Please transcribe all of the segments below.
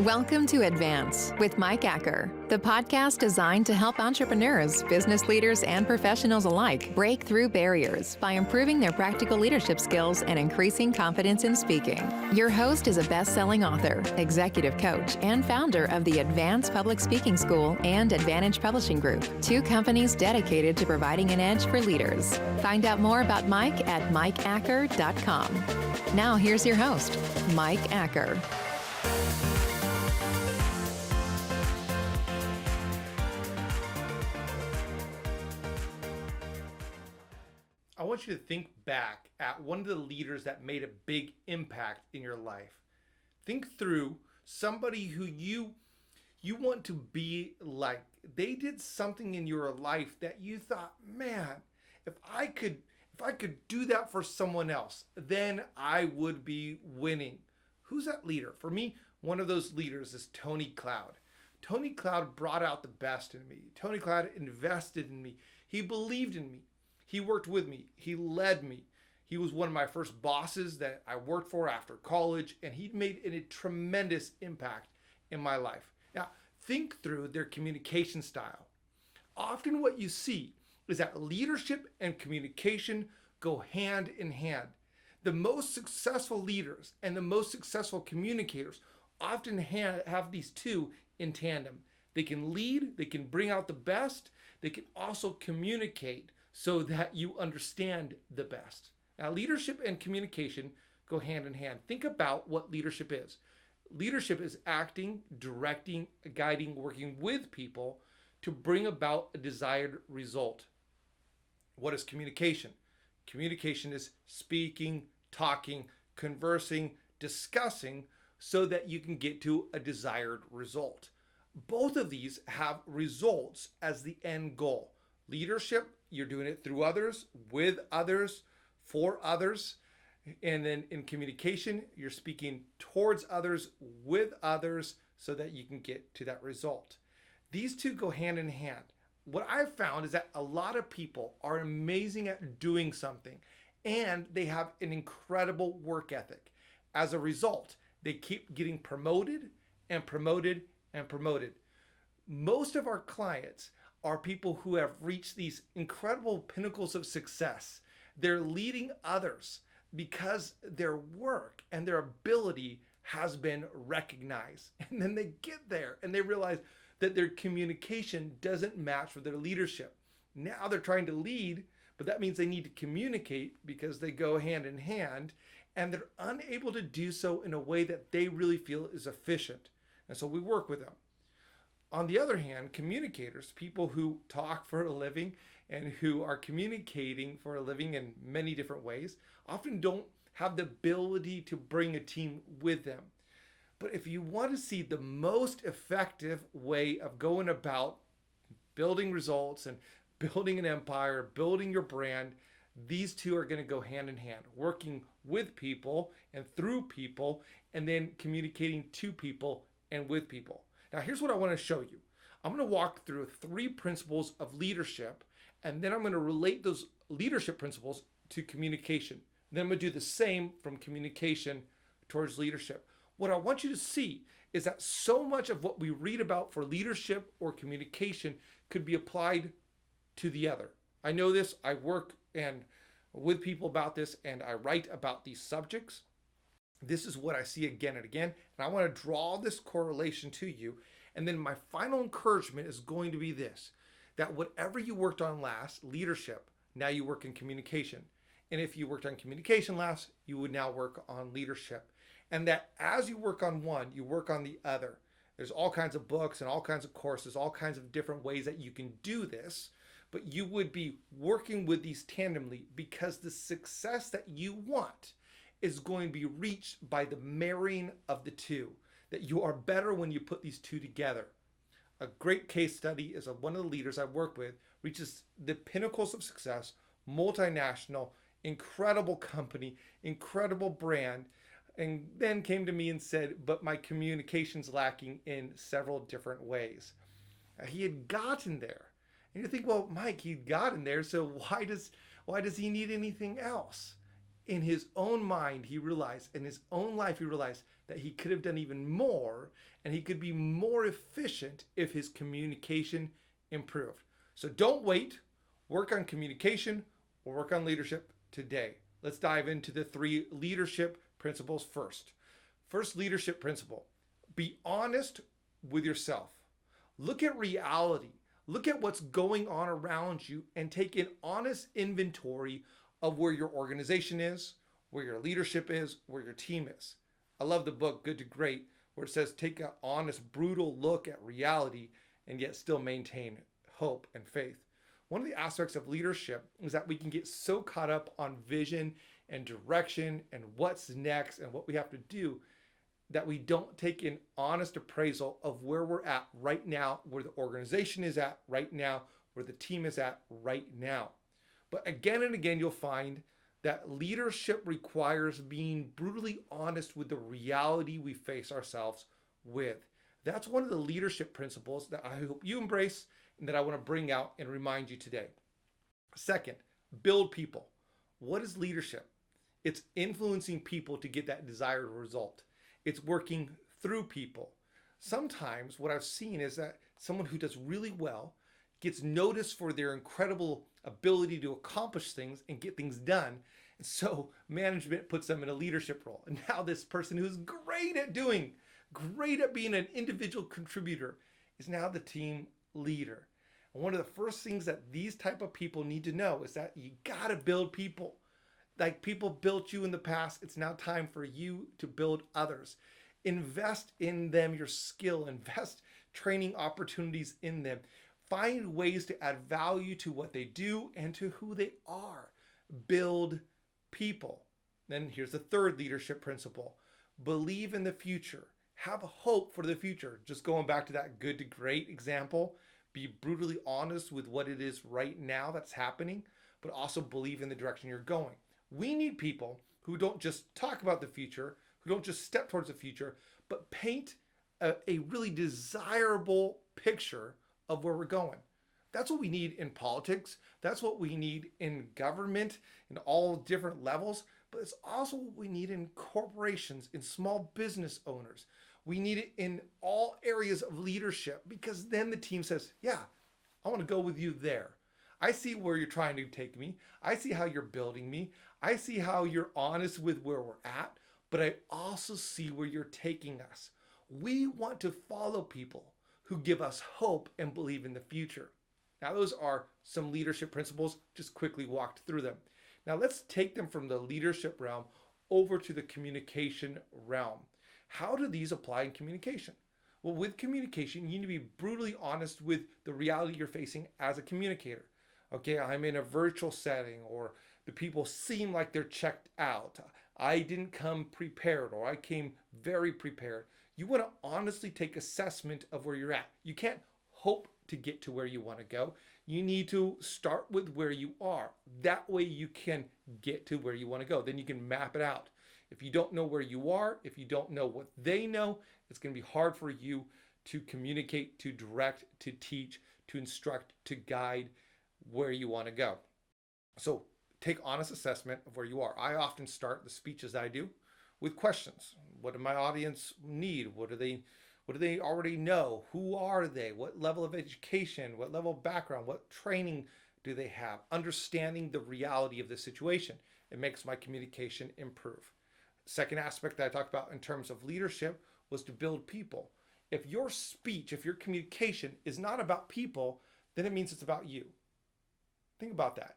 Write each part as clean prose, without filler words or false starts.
Welcome to Advance with Mike Acker, the podcast designed to help entrepreneurs, business leaders, and professionals alike break through barriers by improving their practical leadership skills and increasing confidence in speaking. Your host is a best-selling author, executive coach, and founder of the Advance Public Speaking School and Advantage Publishing Group, two companies dedicated to providing an edge for leaders. Find out more about Mike at mikeacker.com. Now here's your host, Mike Acker. I want you to think back at one of the leaders that made a big impact in your life. Think through somebody who you want to be like. They did something in your life that you thought, man, if I could do that for someone else, then I would be winning. Who's that leader? For me, one of those leaders is Tony Cloud. Tony Cloud brought out the best in me. Tony Cloud invested in me. He believed in me. He worked with me. He led me. He was one of my first bosses that I worked for after college, and he made a tremendous impact in my life. Now, think through their communication style. Often what you see is that leadership and communication go hand in hand. The most successful leaders and the most successful communicators often have these two in tandem. They can lead, they can bring out the best, they can also communicate so that you understand the best. Now, leadership and communication go hand in hand. Think about what leadership is. Leadership is acting, directing, guiding, working with people to bring about a desired result. What is communication? Communication is speaking, talking, conversing, discussing so that you can get to a desired result. Both of these have results as the end goal. Leadership, you're doing it through others, with others, for others. And then in communication, you're speaking towards others, with others, so that you can get to that result. These two go hand in hand. What I've found is that a lot of people are amazing at doing something, and they have an incredible work ethic. As a result, they keep getting promoted and promoted and promoted. Most of our clients are people who have reached these incredible pinnacles of success. They're leading others because their work and their ability has been recognized. And then they get there and they realize that their communication doesn't match with their leadership. Now they're trying to lead, but that means they need to communicate because they go hand in hand, and they're unable to do so in a way that they really feel is efficient. And so we work with them. On the other hand, communicators, people who talk for a living and who are communicating for a living in many different ways, often don't have the ability to bring a team with them. But if you want to see the most effective way of going about building results and building an empire, building your brand, these two are going to go hand in hand, working with people and through people, and then communicating to people and with people. Now, here's what I want to show you. I'm going to walk through 3 principles of leadership, and then I'm going to relate those leadership principles to communication. Then I'm going to do the same from communication towards leadership. What I want you to see is that so much of what we read about for leadership or communication could be applied to the other. I know this. I work and with people about this, and I write about these subjects. This is what I see again and again, and I want to draw this correlation to you. And then my final encouragement is going to be this, that whatever you worked on last, leadership, now you work in communication. And if you worked on communication last, you would now work on leadership. And that as you work on one, you work on the other. There's all kinds of books and all kinds of courses, all kinds of different ways that you can do this, but you would be working with these tandemly because the success that you want is going to be reached by the marrying of the two, that you are better when you put these two together. A great case study is one of the leaders I work with reaches the pinnacles of success, multinational, incredible company, incredible brand, and then came to me and said, but my communication's lacking in several different ways. He had gotten there. And you think, well, Mike, he'd gotten there, so why does he need anything else? in his own mind, he realized, in his own life, he realized that he could have done even more and he could be more efficient if his communication improved. So don't wait. Work on communication or work on leadership today. Let's dive into the 3 leadership principles first. First leadership principle: be honest with yourself. Look at reality. Look at what's going on around you and take an honest inventory of where your organization is, where your leadership is, where your team is. I love the book Good to Great, where it says take an honest, brutal look at reality and yet still maintain hope and faith. One of the aspects of leadership is that we can get so caught up on vision and direction and what's next and what we have to do that we don't take an honest appraisal of where we're at right now, where the organization is at right now, where the team is at right now. But again and again, you'll find that leadership requires being brutally honest with the reality we face ourselves with. That's one of the leadership principles that I hope you embrace and that I want to bring out and remind you today. Second, build people. What is leadership? It's influencing people to get that desired result. It's working through people. Sometimes what I've seen is that someone who does really well gets noticed for their incredible ability to accomplish things and get things done. And so management puts them in a leadership role. And now this person who's great at being an individual contributor is now the team leader. And one of the first things that these type of people need to know is that you got to build people. Like people built you in the past, it's now time for you to build others. Invest in them, your skill, invest training opportunities in them. Find ways to add value to what they do and to who they are. Build people. Then here's the third leadership principle. Believe in the future. Have hope for the future. Just going back to that good to great example, be brutally honest with what it is right now that's happening, but also believe in the direction you're going. We need people who don't just talk about the future, who don't just step towards the future, but paint a really desirable picture of where we're going. That's what we need in politics. That's what we need in government, in all different levels. But it's also what we need in corporations, in small business owners. We need it in all areas of leadership because then the team says, yeah, I want to go with you there. I see where you're trying to take me. I see how you're building me. I see how you're honest with where we're at, but I also see where you're taking us. We want to follow people who give us hope and believe in the future. Now, those are some leadership principles, just quickly walked through them. Now, let's take them from the leadership realm over to the communication realm. How do these apply in communication? Well, with communication, you need to be brutally honest with the reality you're facing as a communicator. Okay, I'm in a virtual setting, or the people seem like they're checked out. I didn't come prepared, or I came very prepared. You want to honestly take assessment of where you're at. You can't hope to get to where you want to go. You need to start with where you are. That way you can get to where you want to go. Then you can map it out. If you don't know where you are, if you don't know what they know, it's going to be hard for you to communicate, to direct, to teach, to instruct, to guide where you want to go. So take honest assessment of where you are. I often start the speeches that I do with questions. What do my audience need? What do they already know? Who are they? What level of education? What level of background? What training do they have? Understanding the reality of the situation. It makes my communication improve. Second aspect that I talked about in terms of leadership was to build people. If your speech, if your communication is not about people, then it means it's about you. Think about that.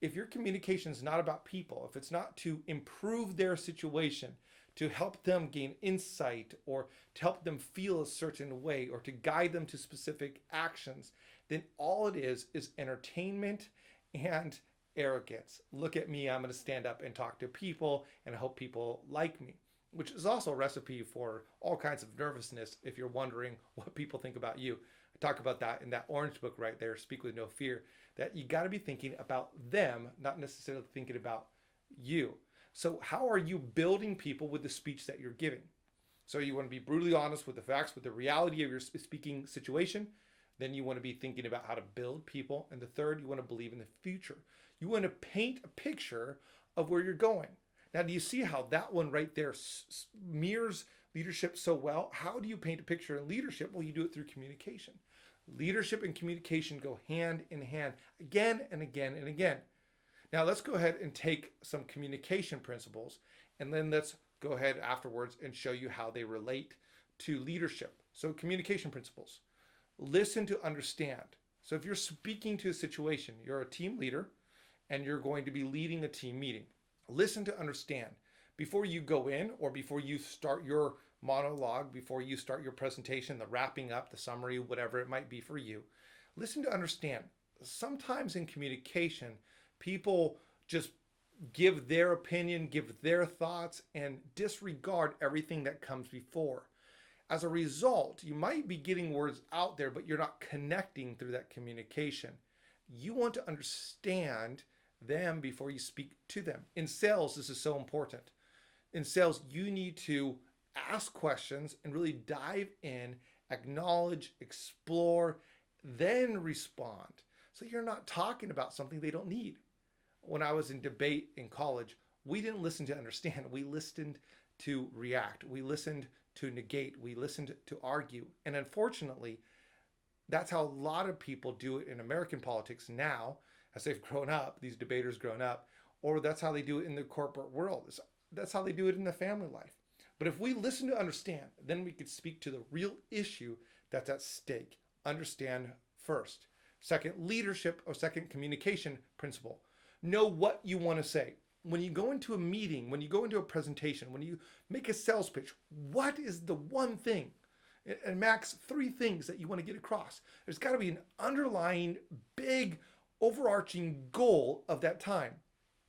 If your communication is not about people, if it's not to improve their situation, to help them gain insight, or to help them feel a certain way, or to guide them to specific actions, then all it is entertainment and arrogance. Look at me, I'm going to stand up and talk to people and I hope people like me, which is also a recipe for all kinds of nervousness if you're wondering what people think about you. I talk about that in that orange book right there, Speak with No Fear, that you got to be thinking about them, not necessarily thinking about you. So how are you building people with the speech that you're giving? So you want to be brutally honest with the facts, with the reality of your speaking situation. Then you want to be thinking about how to build people. And the third, you want to believe in the future. You want to paint a picture of where you're going. Now, do you see how that one right there mirrors leadership so well? How do you paint a picture in leadership? Well, you do it through communication. Leadership and communication go hand in hand again and again and again. Now, let's go ahead and take some communication principles, and then let's go ahead afterwards and show you how they relate to leadership. So, communication principles. Listen to understand. So, if you're speaking to a situation, you're a team leader and you're going to be leading a team meeting. Listen to understand. Before you go in or before you start your monologue, before you start your presentation, the wrapping up, the summary, whatever it might be for you, listen to understand. Sometimes in communication, people just give their opinion, give their thoughts, and disregard everything that comes before. As a result, you might be getting words out there, but you're not connecting through that communication. You want to understand them before you speak to them. In sales, this is so important. In sales, you need to ask questions and really dive in, acknowledge, explore, then respond. So you're not talking about something they don't need. When I was in debate in college, we didn't listen to understand. We listened to react. We listened to negate. We listened to argue. And unfortunately, that's how a lot of people do it in American politics now, as they've grown up, these debaters grown up, or that's how they do it in the corporate world. That's how they do it in the family life. But if we listen to understand, then we could speak to the real issue that's at stake. Understand first. Second, leadership, or second, communication principle. Know what you want to say. When you go into a meeting, when you go into a presentation, when you make a sales pitch, what is the one thing, and max 3 things that you want to get across? There's got to be an underlying big overarching goal of that time.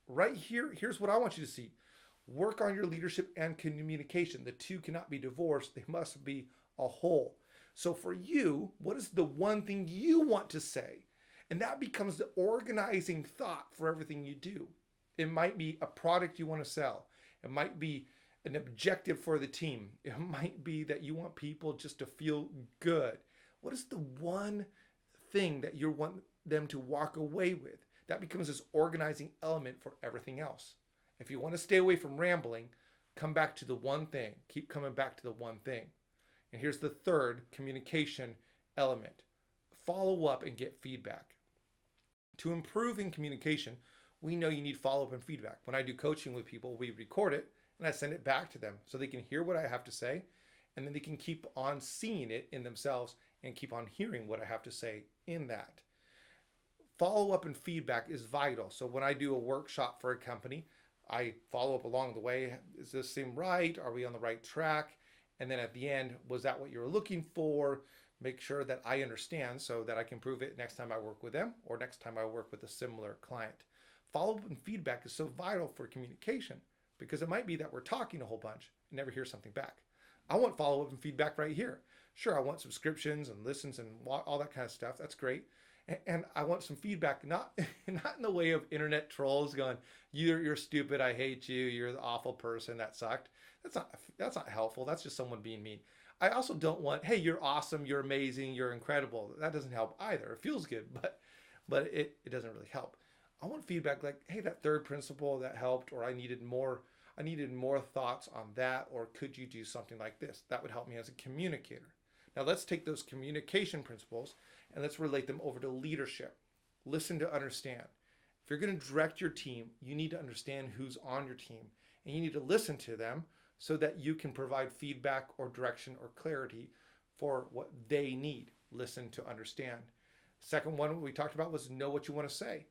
Right here, here's what I want you to see. Work on your leadership and communication. The two cannot be divorced. They must be a whole. So for you, what is the one thing you want to say? And that becomes the organizing thought for everything you do. It might be a product you want to sell. It might be an objective for the team. It might be that you want people just to feel good. What is the one thing that you want them to walk away with? That becomes this organizing element for everything else. If you want to stay away from rambling, come back to the one thing. Keep coming back to the one thing. And here's the third communication element. Follow up and get feedback. To improve in communication, we know you need follow-up and feedback. When I do coaching with people, we record it and I send it back to them so they can hear what I have to say, and then they can keep on seeing it in themselves and keep on hearing what I have to say in that. Follow-up and feedback is vital. So when I do a workshop for a company, I follow up along the way. Is this seem right? Are we on the right track? And then at the end, was that what you were looking for? Make sure that I understand so that I can prove it next time I work with them or next time I work with a similar client. Follow-up and feedback is so vital for communication because it might be that we're talking a whole bunch and never hear something back. I want follow-up and feedback right here. Sure, I want subscriptions and listens and all that kind of stuff. That's great. And I want some feedback, not in the way of internet trolls going, you're stupid, I hate you, you're the awful person, that sucked. That's not helpful. That's just someone being mean. I also don't want, hey, you're awesome, you're amazing, you're incredible. That doesn't help either. It feels good, but it doesn't really help. I want feedback like, hey, that third principle that helped, or I needed more thoughts on that, or could you do something like this? That would help me as a communicator. Now let's take those communication principles and let's relate them over to leadership. Listen to understand. If you're going to direct your team, you need to understand who's on your team, and you need to listen to them so that you can provide feedback or direction or clarity for what they need. Listen to understand. Second one we talked about was know what you want to say.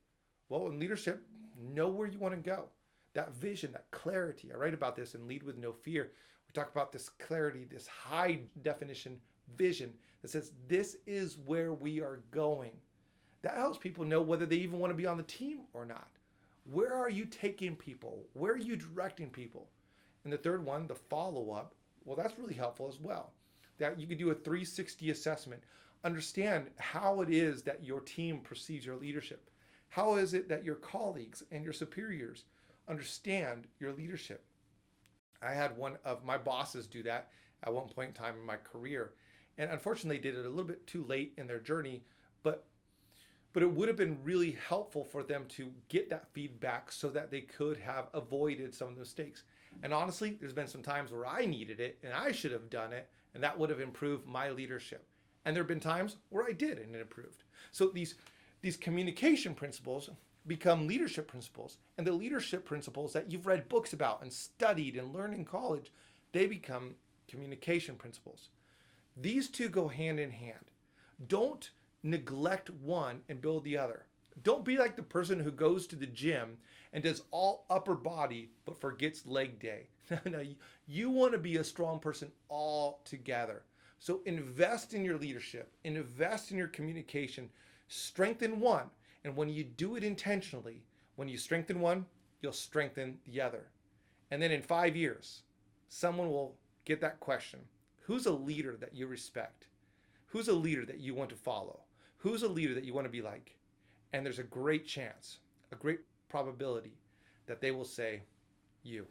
Well, in leadership, know where you want to go. That vision, that clarity. I write about this in Lead with No Fear. We talk about this clarity, this high definition vision that says this is where we are going. That helps people know whether they even want to be on the team or not. Where are you taking people? Where are you directing people? And the third one, the follow-up, well, that's really helpful as well. That you could do a 360 assessment. Understand how it is that your team perceives your leadership. How is it that your colleagues and your superiors understand your leadership? I had one of my bosses do that at one point in time in my career. And unfortunately, they did it a little bit too late in their journey. But but it would have been really helpful for them to get that feedback so that they could have avoided some of the mistakes. And honestly, there's been some times where I needed it and I should have done it, and that would have improved my leadership. And there have been times where I did and it improved. So these communication principles become leadership principles, and the leadership principles that you've read books about and studied and learned in college, they become communication principles. These two go hand in hand. Don't neglect one and build the other. Don't be like the person who goes to the gym and does all upper body but forgets leg day. No, you want to be a strong person all together. So invest in your leadership, invest in your communication, strengthen one. And when you do it intentionally, when you strengthen one, you'll strengthen the other. And then in 5 years, someone will get that question. Who's a leader that you respect? Who's a leader that you want to follow? Who's a leader that you want to be like? And there's a great chance, a great probability that they will say, you.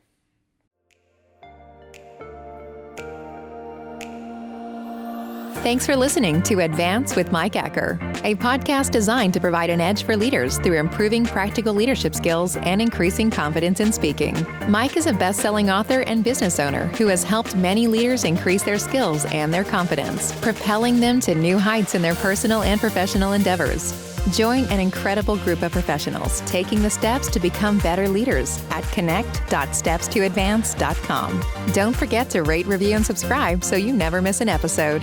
Thanks for listening to Advance with Mike Acker, a podcast designed to provide an edge for leaders through improving practical leadership skills and increasing confidence in speaking. Mike is a best-selling author and business owner who has helped many leaders increase their skills and their confidence, propelling them to new heights in their personal and professional endeavors. Join an incredible group of professionals taking the steps to become better leaders at connect.stepstoadvance.com. Don't forget to rate, review, and subscribe so you never miss an episode.